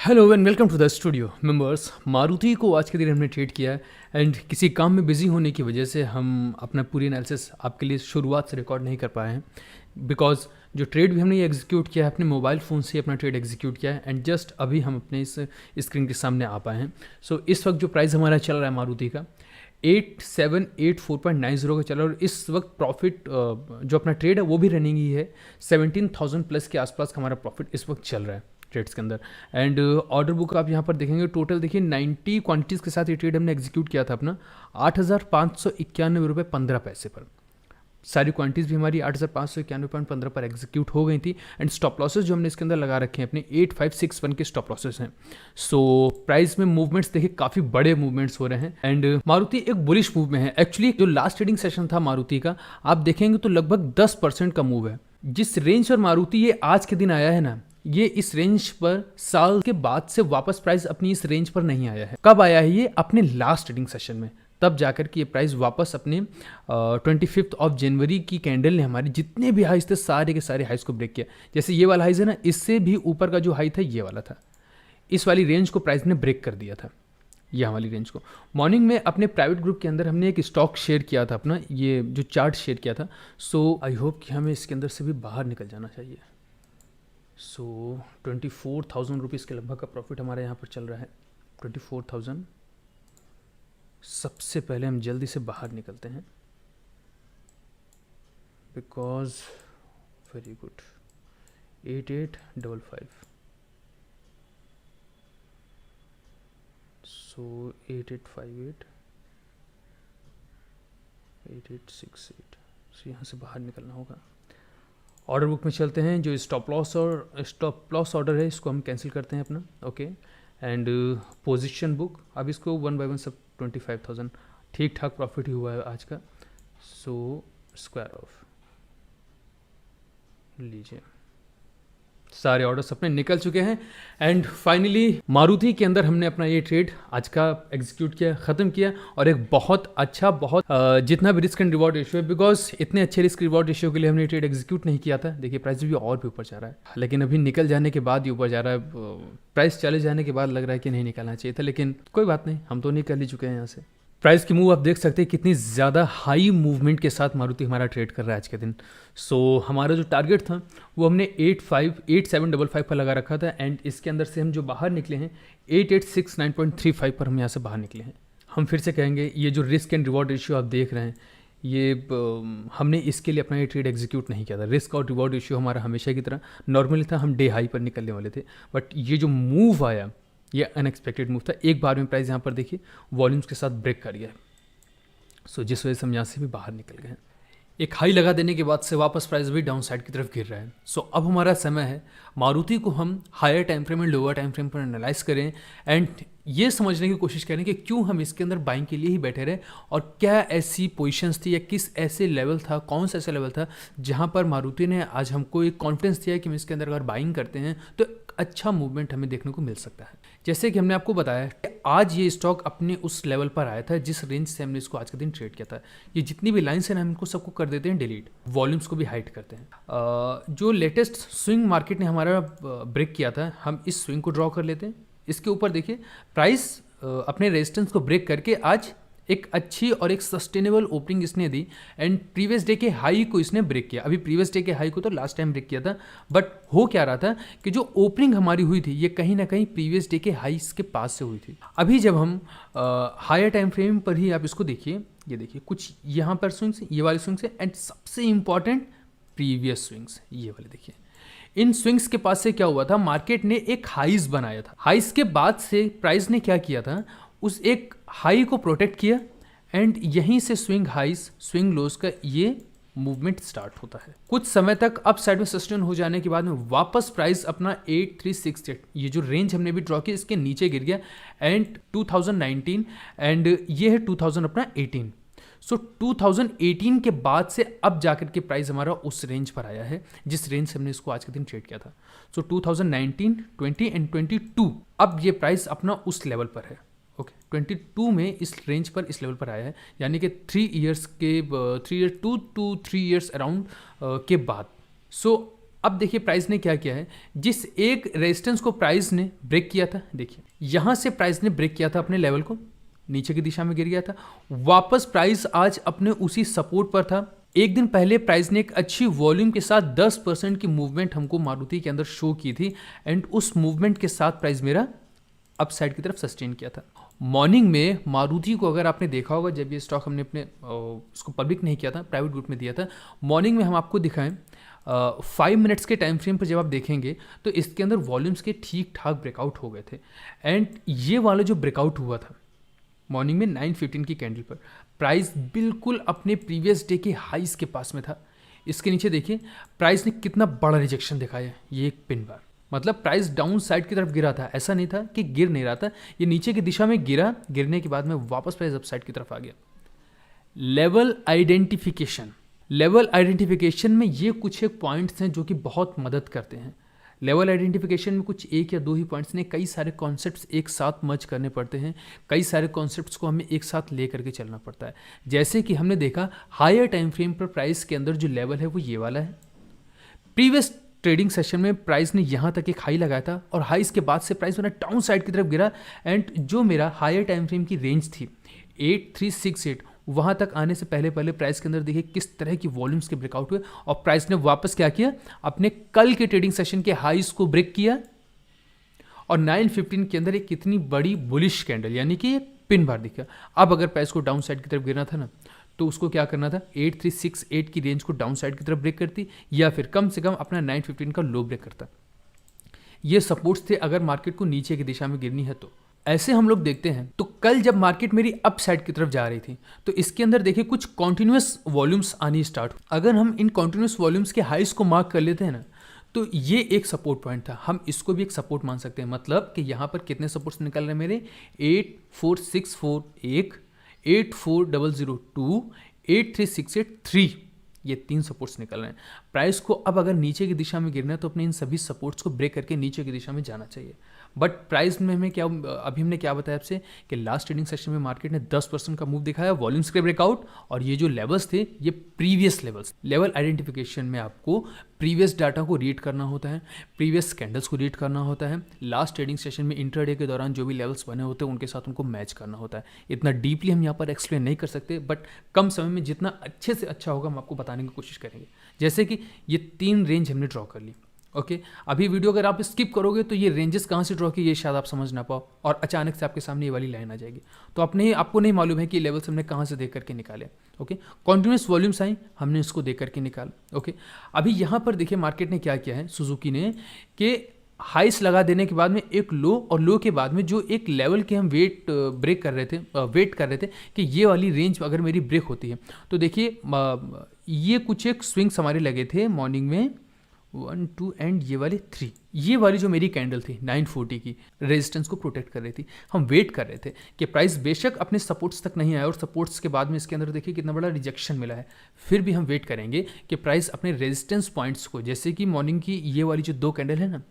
Hello and welcome to the studio members. Maruti को आज के दिन हमने ट्रेड किया है एंड किसी काम में बिजी होने की वजह से हम अपना पूरी एनालिसिस आपके लिए शुरुआत से रिकॉर्ड नहीं कर पाए हैं बिकॉज जो ट्रेड भी हमने ये एग्जीक्यूट किया है अपने मोबाइल फ़ोन से अपना ट्रेड एग्जीक्यूट किया है एंड जस्ट अभी हम अपने इस स्क्रीन के सामने आ पाए हैं। सो इस वक्त जो प्राइस हमारा चल रहा है मारुति का 8784.90 का चल रहा है और इस वक्त प्रॉफिट जो अपना ट्रेड है वो भी रनिंग ही है। 17,000 प्लस के आसपास का हमारा प्रॉफिट इस वक्त चल रहा है ट्रेड्स के अंदर। एंड ऑर्डर बुक आप यहाँ पर देखेंगे टोटल देखिए 90 क्वांटिटीज़ के साथ ये ट्रेड हमने एग्जीक्यूट किया था अपना 8,591 रुपये 15 पैसे पर। सारी क्वांटिटीज़ भी हमारी 8,591.15 पर एग्जीक्यूट हो गई थी एंड स्टॉप लॉसेस जो हमने इसके अंदर लगा रखे हैं अपने 8561 के स्टॉप लॉसेस हैं। सो प्राइस में मूवमेंट्स देखिए काफ़ी बड़े मूवमेंट्स हो रहे हैं एंड मारुति एक बुलिश मूव में है। एक्चुअली जो लास्ट ट्रेडिंग सेशन था मारुति का आप देखेंगे तो लगभग 10% का मूव है। जिस रेंज पर मारुति ये आज के दिन आया है ना, ये इस रेंज पर साल के बाद से वापस प्राइस अपनी इस रेंज पर नहीं आया है। कब आया है ये? अपने लास्ट ट्रेडिंग सेशन में, तब जाकर के ये प्राइस वापस अपने 25 ऑफ जनवरी की कैंडल ने हमारे जितने भी हाइस थे सारे के सारे हाइस को ब्रेक किया। जैसे ये वाला हाइस है ना, इससे भी ऊपर का जो हाई था ये वाला था, इस वाली रेंज को प्राइस ने ब्रेक कर दिया था, यह वाली रेंज को। मॉर्निंग में अपने प्राइवेट ग्रुप के अंदर हमने एक स्टॉक शेयर किया था अपना, ये जो चार्ट शेयर किया था। सो आई होप कि हमें इसके अंदर से भी बाहर निकल जाना चाहिए। सो 24,000 रुपीज़ के लगभग का प्रॉफिट हमारे यहाँ पर चल रहा है। 24,000। सबसे पहले हम जल्दी से बाहर निकलते हैं बिकॉज वेरी गुड 8855। सो 8858 8868। सो यहाँ से बाहर निकलना होगा। ऑर्डर बुक में चलते हैं। जो स्टॉप लॉस ऑर्डर है इसको हम कैंसिल करते हैं अपना, ओके। एंड पोजीशन बुक, अब इसको 1 बाय 1 सब 25,000 ठीक ठाक प्रॉफिट ही हुआ है आज का। सो स्क्वायर ऑफ लीजिए, सारे ऑर्डर्स अपने निकल चुके हैं एंड फाइनली मारुति के अंदर हमने अपना ये ट्रेड आज का एग्जीक्यूट किया, ख़त्म किया। और एक बहुत अच्छा जितना भी रिस्क एंड रिवॉर्ड रेशियो है, बिकॉज इतने अच्छे रिस्क रिवॉर्ड रेशियो के लिए हमने ट्रेड एग्जीक्यूट नहीं किया था। देखिए प्राइस भी और भी ऊपर जा रहा है, लेकिन अभी निकल जाने के बाद ही ऊपर जा रहा है। प्राइस चले जाने के बाद लग रहा है कि नहीं निकलना चाहिए था, लेकिन कोई बात नहीं, हम तो निकल ही चुके हैं यहाँ से। प्राइस की मूव आप देख सकते हैं कितनी ज़्यादा हाई मूवमेंट के साथ मारुति हमारा ट्रेड कर रहा है आज के दिन। सो हमारा जो टारगेट था वो हमने 8755 पर लगा रखा था एंड इसके अंदर से हम जो बाहर निकले हैं 8869.35 पर हम यहाँ से बाहर निकले हैं। हम फिर से कहेंगे ये जो रिस्क एंड रिवॉर्ड रेशियो आप देख रहे हैं ये हमने इसके लिए अपना ये ट्रेड एग्जीक्यूट नहीं किया था। रिस्क और रिवॉर्ड रेशियो हमारा हमेशा की तरह नॉर्मली था, हम डे हाई पर निकलने वाले थे, बट ये जो मूव आया ये अनएक्सपेक्टेड मूव था। एक बार में प्राइस यहाँ पर देखिए वॉल्यूम्स के साथ ब्रेक कर गया। सो जिस वजह से हम यहाँ से भी बाहर निकल गए हैं। एक हाई लगा देने के बाद से वापस प्राइस भी डाउन साइड की तरफ गिर रहा है। सो अब हमारा समय है मारुति को हम higher time frame and lower time frame पर एनालाइज करें एंड ये समझने की कोशिश करें कि क्यों हम इसके अंदर बाइंग के लिए ही बैठे रहे और क्या ऐसी पोजीशंस थी या किस ऐसे लेवल था, कौन सा ऐसा लेवल था जहाँ पर मारुति ने आज हमको एक कॉन्फिडेंस दिया कि हम इसके अंदर अगर बाइंग करते हैं तो अच्छा मूवमेंट हमें देखने को मिल सकता है। जैसे कि हमने आपको बताया आज ये स्टॉक अपने उस लेवल पर आया था जिस रेंज से हमने इसको आज के दिन ट्रेड किया था। ये जितनी भी लाइन्स हैं हम इनको सबको कर देते हैं डिलीट, वॉल्यूम्स को भी हाइड करते हैं। जो लेटेस्ट स्विंग मार्केट ने हमारा ब्रेक किया था हम इस स्विंग को ड्रॉ कर लेते हैं। इसके ऊपर देखिए प्राइस अपने रेजिस्टेंस को ब्रेक करके आज एक अच्छी और एक सस्टेनेबल ओपनिंग इसने दी एंड प्रीवियस डे के हाई को इसने ब्रेक किया। अभी प्रीवियस डे के हाई को तो लास्ट टाइम ब्रेक किया था, बट हो क्या रहा था कि जो ओपनिंग हमारी हुई थी ये कहीं ना कहीं प्रीवियस डे के हाईस के पास से हुई थी। अभी जब हम हायर टाइम फ्रेम पर ही आप इसको देखिए, ये देखिए कुछ यहाँ पर स्विंग्स, ये वाले स्विंग्स है एंड सबसे इंपॉर्टेंट प्रीवियस स्विंग्स ये वाले देखिए। इन स्विंग्स के पास से क्या हुआ था, मार्केट ने एक हाइस बनाया था। हाइस के बाद से प्राइस ने क्या किया था, उस एक हाई को प्रोटेक्ट किया एंड यहीं से स्विंग हाइस स्विंग लोज का ये मूवमेंट स्टार्ट होता है। कुछ समय तक अप साइड में सस्टेन हो जाने के बाद में वापस प्राइस अपना 8368 ये जो रेंज हमने भी ड्रॉ किया इसके नीचे गिर गया एंड 2019 एंड ये है 2000 अपना 18। सो 2018 के बाद से अब जाकर के प्राइस हमारा उस रेंज पर आया है जिस रेंज से हमने इसको आज के दिन ट्रेड किया था। सो 2019, 20 एंड 22 अब ये प्राइस अपना उस लेवल पर है। ओके 22 में इस रेंज पर इस लेवल पर आया है, यानी कि 3 इयर्स अराउंड के बाद। सो अब देखिए प्राइस ने क्या किया है, जिस एक रेजिस्टेंस को प्राइस ने ब्रेक किया था, देखिए यहां से प्राइस ने ब्रेक किया था अपने लेवल को, नीचे की दिशा में गिर गया था, वापस प्राइस आज अपने उसी सपोर्ट पर था। एक दिन पहले प्राइस ने एक अच्छी वॉल्यूम के साथ 10% की मूवमेंट हमको मारुति के अंदर शो की थी एंड उस मूवमेंट के साथ प्राइस मेरा अप साइड की तरफ सस्टेन किया था। मॉर्निंग में मारुति को अगर आपने देखा होगा, जब ये स्टॉक हमने अपने उसको पब्लिक नहीं किया था, प्राइवेट ग्रुप में दिया था, मॉर्निंग में हम आपको दिखाएं 5 मिनट्स के टाइम फ्रेम पर जब आप देखेंगे तो इसके अंदर वॉल्यूम्स के ठीक ठाक ब्रेकआउट हो गए थे एंड ये वाला जो ब्रेकआउट हुआ था मॉर्निंग में 9:15 की कैंडल पर, प्राइस बिल्कुल अपने प्रीवियस डे के हाइस के पास में था। इसके नीचे देखिए प्राइस ने कितना बड़ा रिजेक्शन दिखाया, ये एक पिन बार, मतलब प्राइस डाउन साइड की तरफ गिरा था, ऐसा नहीं था कि गिर नहीं रहा था, ये नीचे की दिशा में गिरा, गिरने के बाद में वापस प्राइस अप साइड की तरफ आ गया। लेवल आइडेंटिफिकेशन, लेवल आइडेंटिफिकेशन में ये कुछ एक पॉइंट्स हैं जो कि बहुत मदद करते हैं। लेवल आइडेंटिफिकेशन में कुछ एक या दो ही पॉइंट्स ने, कई सारे कॉन्सेप्ट्स एक साथ मर्ज करने पड़ते हैं, कई सारे कॉन्सेप्ट्स को हमें एक साथ ले करके चलना पड़ता है। जैसे कि हमने देखा हायर टाइम फ्रेम पर प्राइस के अंदर जो लेवल है वो ये वाला है। प्रीवियस ट्रेडिंग सेशन में प्राइस ने यहाँ तक एक हाई लगाया था और हाईस के बाद से प्राइस मेरा डाउन साइड की तरफ गिरा एंड जो मेरा हायर टाइम फ्रेम की रेंज थी 8368, वहाँ तक आने से पहले पहले प्राइस के अंदर देखिए किस तरह की वॉल्यूम्स के ब्रेकआउट हुए और प्राइस ने वापस क्या किया, अपने कल के ट्रेडिंग सेशन के हाईस को ब्रेक किया और 9:15 के अंदर एक कितनी बड़ी बुलिश कैंडल यानी कि एक पिन बार दिखा। अब अगर प्राइस को डाउन साइड की तरफ गिरना था ना तो उसको क्या करना था, 8368 की रेंज को डाउन साइड की तरफ ब्रेक करती या फिर कम से कम अपना 9:15 का लो ब्रेक करता। ये सपोर्ट्स थे अगर मार्केट को नीचे की दिशा में गिरनी है तो। ऐसे हम लोग देखते हैं तो कल जब मार्केट मेरी अप साइड की तरफ जा रही थी तो इसके अंदर देखिए कुछ कॉन्टिन्यूस वॉल्यूम्स आनी स्टार्ट। अगर हम इन कॉन्टिन्यूस वॉल्यूम्स के हाइस को मार्क कर लेते हैं ना तो ये एक सपोर्ट पॉइंट था, हम इसको भी एक सपोर्ट मान सकते हैं। मतलब कि यहाँ पर कितने सपोर्ट्स निकल रहे हैं मेरे, 8464 84002 83683, ये 3 सपोर्ट्स निकल रहे हैं। प्राइस को अब अगर नीचे की दिशा में गिरना है तो अपने इन सभी सपोर्ट्स को ब्रेक करके नीचे की दिशा में जाना चाहिए। बट प्राइस में हमें क्या, अभी हमने क्या बताया आपसे कि लास्ट ट्रेडिंग सेशन में मार्केट ने 10% का मूव दिखाया, वॉल्यूम्स के ब्रेकआउट, और ये जो लेवल्स थे ये प्रीवियस लेवल्स। लेवल आइडेंटिफिकेशन में आपको प्रीवियस डाटा को रीड करना होता है, प्रीवियस कैंडल्स को रीड करना होता है, लास्ट ट्रेडिंग सेशन में इंट्राडे के दौरान जो भी लेवल्स बने होते हैं उनके साथ उनको मैच करना होता है। इतना डीपली हम यहाँ पर एक्सप्लेन नहीं कर सकते, बट कम समय में जितना अच्छे से अच्छा होगा हम आपको बताने की कोशिश करेंगे। जैसे कि ये 3 रेंज हमने ड्रॉ कर ली, ओके। अभी वीडियो अगर आप स्किप करोगे तो ये रेंजेस कहाँ से ड्रॉ की ये शायद आप समझ ना पाओ और अचानक से आपके सामने ये वाली लाइन आ जाएगी, तो आपको नहीं मालूम है कि लेवल्स हमने कहाँ से देख करके निकाले, ओके। कॉन्टिन्यूस वॉल्यूम्स आई, हमने इसको देख करके निकाला, ओके। अभी यहाँ पर देखिए मार्केट ने क्या किया है, सुजुकी ने, कि हाइस लगा देने के बाद में एक लो, और लो के बाद में जो एक लेवल के हम वेट कर रहे थे कि ये वाली रेंज अगर मेरी ब्रेक होती है तो देखिए ये कुछ एक स्विंग्स हमारे लगे थे मॉर्निंग में 1 2 एंड ये वाली 3, ये वाली जो मेरी कैंडल थी 940 की रेजिस्टेंस को प्रोटेक्ट कर रही थी। हम वेट कर रहे थे कि प्राइस बेशक अपने सपोर्ट्स तक नहीं आया और सपोर्ट्स के बाद में इसके अंदर देखिए कितना बड़ा रिजेक्शन मिला है, फिर भी हम वेट करेंगे कि प्राइस अपने रेजिस्टेंस पॉइंट्स को, जैसे कि मॉर्निंग की ये वाली जो 2 कैंडल है ना,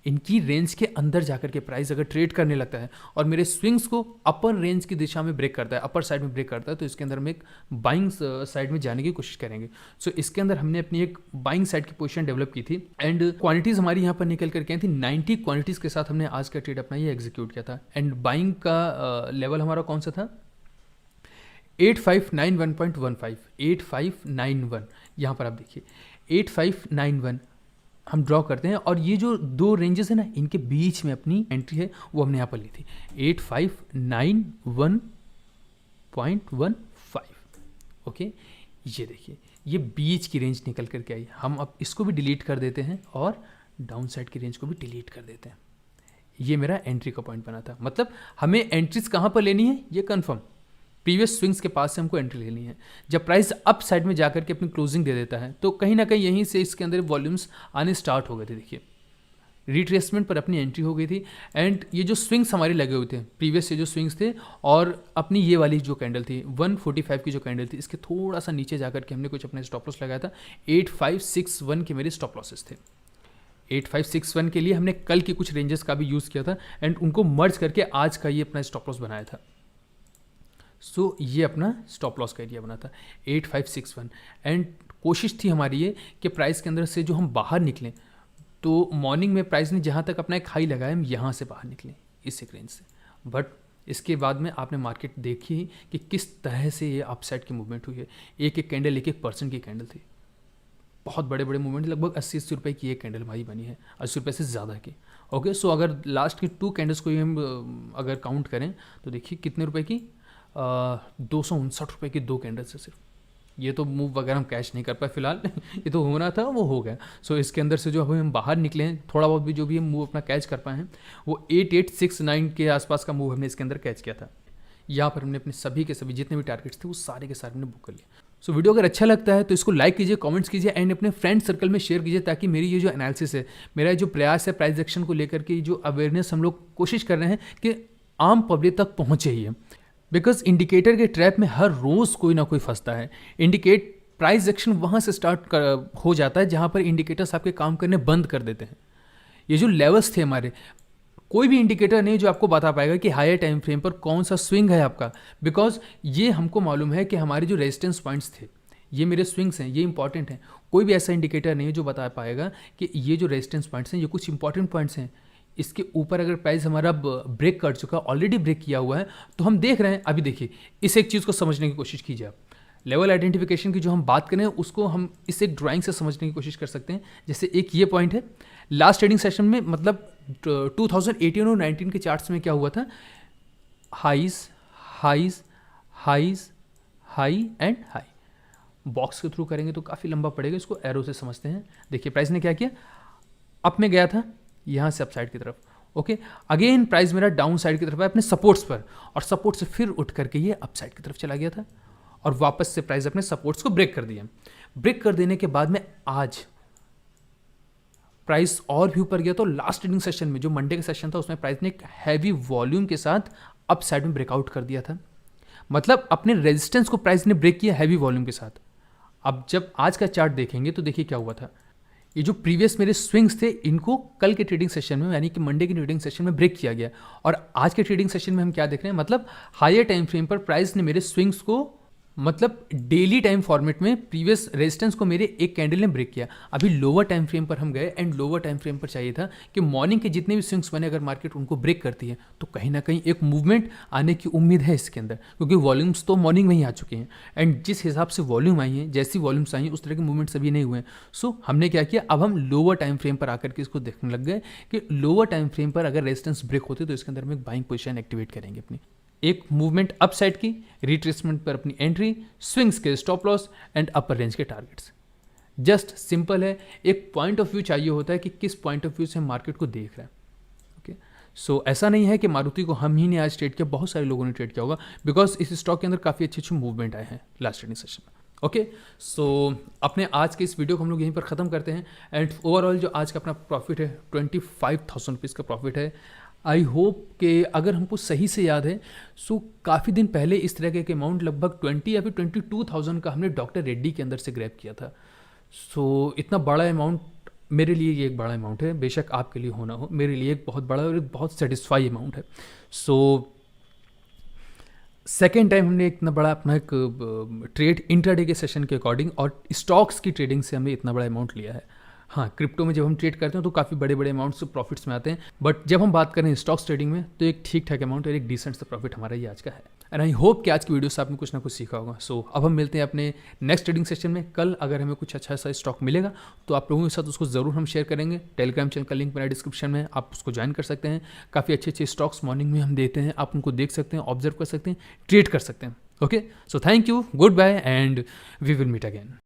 इनकी रेंज के अंदर जाकर के प्राइस अगर ट्रेड करने लगता है और मेरे स्विंग्स को अपर रेंज की दिशा में ब्रेक करता है, अपर साइड में ब्रेक करता है, तो इसके अंदर हम एक बाइंग साइड में जाने की कोशिश करेंगे। सो इसके अंदर हमने अपनी एक बाइंग साइड की पोजीशन डेवलप की थी एंड क्वांटिटीज हमारी यहाँ पर निकल करके आई थी 90 क्वांटिटीज के साथ हमने आज का ट्रेड अपना ये एग्जीक्यूट किया था। एंड बाइंग का लेवल हमारा कौन सा था, 8591.15, 8591, यहाँ पर आप देखिए 8591 हम ड्रॉ करते हैं और ये जो 2 रेंजेस है ना इनके बीच में अपनी एंट्री है वो हमने यहाँ पर ली थी 8591.15, ओके। ये देखिए ये बीच की रेंज निकल करके आई, हम अब इसको भी डिलीट कर देते हैं और डाउन साइड की रेंज को भी डिलीट कर देते हैं। ये मेरा एंट्री का पॉइंट बना था, मतलब हमें एंट्रीज कहाँ पर लेनी है ये कंफर्म, प्रीवियस स्विंग्स के पास से हमको एंट्री लेनी है। जब प्राइस अप साइड में जाकर के अपनी क्लोजिंग दे देता है तो कहीं ना कहीं यहीं से इसके अंदर वॉल्यूम्स आने स्टार्ट हो गए थे। देखिए रिट्रेसमेंट पर अपनी एंट्री हो गई थी एंड ये जो स्विंग्स हमारे लगे हुए थे प्रीवियस से जो स्विंग्स थे और अपनी ये वाली जो कैंडल थी 145 की जो कैंडल थी इसके थोड़ा सा नीचे जाकर के हमने कुछ अपने स्टॉप लॉस लगाया था। 8561 के मेरे स्टॉप लॉसेस थे। 8561 के लिए हमने कल की कुछ रेंजेस का भी यूज़ किया था एंड उनको मर्ज करके आज का ये अपना स्टॉप लॉस बनाया था। सो ये अपना स्टॉप लॉस का एरिया बना था 8561 एंड कोशिश थी हमारी ये कि प्राइस के अंदर से जो हम बाहर निकलें तो मॉर्निंग में प्राइस ने जहाँ तक अपना एक हाई लगाया, हम यहाँ से बाहर निकले इस एक रेंज से, बट इसके बाद में आपने मार्केट देखी कि किस तरह से ये अपसाइड की मूवमेंट हुई है। एक एक कैंडल 1% की कैंडल थी, बहुत बड़े बड़े मूवमेंट, लगभग 80-80 रुपये की एक कैंडल हमारी बनी है, 80 रुपये से ज़्यादा की। ओके, सो अगर लास्ट की 2 कैंडल्स को ही हम अगर काउंट करें तो देखिए कितने रुपए की, 259 रुपये की 2 कैंडल्स है सिर्फ। ये तो मूव वगैरह हम कैश नहीं कर पाए फिलहाल ये तो होना था वो हो गया। सो इसके अंदर से जो अभी हम बाहर निकले हैं, थोड़ा बहुत भी जो भी हम मूव अपना कैच कर पाए हैं, वो 8869 के आसपास का मूव हमने इसके अंदर कैच किया था। यहाँ पर हमने अपने सभी के सभी जितने भी टारगेट्स थे वो सारे के सारे हमने बुक कर लिए। सो वीडियो अगर अच्छा लगता है तो इसको लाइक कीजिए, कमेंट्स कीजिए एंड अपने फ्रेंड सर्कल में शेयर कीजिए, ताकि मेरी ये जो एनालिसिस है, मेरा जो प्रयास है प्राइस एक्शन को लेकर के, जो अवेयरनेस हम लोग कोशिश कर रहे हैं कि आम पब्लिक तक पहुँचे ही है। बिकॉज इंडिकेटर के ट्रैप में हर रोज़ कोई ना कोई फंसता है। प्राइस एक्शन वहाँ से स्टार्ट हो जाता है जहाँ पर इंडिकेटर्स आपके काम करने बंद कर देते हैं। ये जो लेवल्स थे हमारे, कोई भी इंडिकेटर नहीं जो आपको बता पाएगा कि हायर टाइम फ्रेम पर कौन सा स्विंग है आपका, बिकॉज ये हमको मालूम है कि हमारे जो रेजिस्टेंस पॉइंट्स थे, ये मेरे स्विंग्स हैं, ये इंपॉर्टेंट हैं। कोई भी ऐसा इंडिकेटर नहीं है जो बता पाएगा कि ये जो रेजिस्टेंस पॉइंट्स हैं ये कुछ इंपॉर्टेंट पॉइंट्स हैं, इसके ऊपर अगर प्राइस हमारा ब्रेक कर चुका, ऑलरेडी ब्रेक किया हुआ है, तो हम देख रहे हैं। अभी देखिए, इस एक चीज़ को समझने की कोशिश कीजिए आप। लेवल आइडेंटिफिकेशन की जो हम बात करें उसको हम इस एक ड्राइंग से समझने की कोशिश कर सकते हैं। जैसे एक ये पॉइंट है, लास्ट ट्रेडिंग सेशन में, मतलब 2018 और 19 के चार्ट्स में क्या हुआ था, highs highs highs high and high. Box के थ्रू करेंगे तो काफ़ी लंबा पड़ेगा, इसको एरो से समझते हैं। देखिए प्राइस ने क्या किया, अप में गया था यहाँ से अप साइड की तरफ। ओके, अगेन प्राइस मेरा डाउन साइड की तरफ है अपने सपोर्ट्स पर, और सपोर्ट से फिर उठ करके ये अप साइड की तरफ चला गया था, और वापस से प्राइस अपने सपोर्ट्स को ब्रेक कर दिया। ब्रेक कर देने के बाद में आज प्राइस और भी ऊपर गया। तो लास्ट ट्रेडिंग सेशन में, जो मंडे का सेशन था, उसमें प्राइस ने एक हैवी वॉल्यूम के साथ अप साइड में ब्रेकआउट कर दिया था। मतलब अपने रेजिस्टेंस को प्राइस ने ब्रेक किया हैवी वॉल्यूम के साथ। अब जब आज का चार्ट देखेंगे तो देखिए क्या हुआ था, ये जो प्रीवियस मेरे स्विंग्स थे, इनको कल के ट्रेडिंग सेशन में, यानी कि मंडे के ट्रेडिंग सेशन में ब्रेक किया गया। और आज के ट्रेडिंग सेशन में हम क्या देख रहे हैं, मतलब हायर टाइम फ्रेम पर प्राइस ने मेरे स्विंग्स को, मतलब डेली टाइम फॉर्मेट में प्रीवियस रेजिस्टेंस को मेरे एक कैंडल ने ब्रेक किया। अभी लोअर टाइम फ्रेम पर हम गए, एंड लोअर टाइम फ्रेम पर चाहिए था कि मॉर्निंग के जितने भी स्विंग्स बने, अगर मार्केट उनको ब्रेक करती है तो कहीं ना कहीं एक मूवमेंट आने की उम्मीद है इसके अंदर, क्योंकि वॉल्यूम्स तो मॉर्निंग में ही आ चुके हैं, एंड जिस हिसाब से वॉल्यूम आई है, जैसी वॉल्यूम्स आई हैं, उस तरह के मूवमेंट्स अभी नहीं हुए हैं। सो हमने क्या किया, अब हम लोअर टाइम फ्रेम पर आकर के इसको देखने लग गए कि लोअर टाइम फ्रेम पर अगर रेजिस्टेंस ब्रेक होते तो इसके अंदर हम एक बाइंग पोजीशन एक्टिवेट करेंगे अपनी, एक मूवमेंट अप साइड की, रिट्रेसमेंट पर अपनी एंट्री, स्विंग्स के stop loss and upper range के टारगेट्स। जस्ट सिंपल है, एक पॉइंट ऑफ व्यू चाहिए होता है कि किस पॉइंट ऑफ व्यू से हम मार्केट को देख रहे हैं। ओके, सो ऐसा नहीं है कि मारुति को हम ही ने आज ट्रेड किया, बहुत सारे लोगों ने ट्रेड किया होगा, बिकॉज इस स्टॉक के अंदर काफ़ी अच्छे अच्छे मूवमेंट आए हैं लास्ट ट्रेडिंग सेशन में। ओके, सो अपने आज के इस वीडियो को हम लोग यहीं पर ख़त्म करते हैं, एंड ओवरऑल जो आज का अपना प्रॉफिट है 25,000 रुपीज़ का प्रॉफिट है। आई होप कि अगर हमको सही से याद है, सो काफ़ी दिन पहले इस तरह के एक अमाउंट लगभग 20 या फिर 22,000 का हमने डॉक्टर रेड्डी के अंदर से ग्रैब किया था। सो इतना बड़ा अमाउंट, मेरे लिए ये एक बड़ा अमाउंट है, बेशक आपके लिए होना हो, मेरे लिए एक बहुत बड़ा और एक बहुत सेटिस्फाई अमाउंट है। सो सेकेंड टाइम हमने इतना बड़ा अपना एक ट्रेड इंट्राडे के सेशन के अकॉर्डिंग और स्टॉक्स की ट्रेडिंग से हमने इतना बड़ा अमाउंट लिया है। हाँ, क्रिप्टो में जब हम ट्रेड करते हैं तो काफ़ी बड़े बड़े अमाउंट्स प्रॉफिट्स में आते हैं, बट जब हम बात करें स्टॉक्स ट्रेडिंग में तो एक ठीक ठाक अमाउंट और एक डिसेंट सा प्रॉफिट हमारा ये आज का है। एंड आई होप कि आज की वीडियो से आपने कुछ ना कुछ सीखा होगा। सो अब हम मिलते हैं अपने नेक्स्ट ट्रेडिंग सेशन में। कल अगर हमें कुछ अच्छा सा स्टॉक मिलेगा तो आप लोगों के साथ उसको ज़रूर हम शेयर करेंगे। टेलीग्राम चैनल का लिंक मेरा डिस्क्रिप्शन में, आप उसको ज्वाइन कर सकते हैं। काफ़ी अच्छे अच्छे स्टॉक्स मॉर्निंग में हम देते हैं, आप उनको देख सकते हैं, ऑब्जर्व कर सकते हैं, ट्रेड कर सकते हैं। Okay, so thank you, goodbye and we will meet again.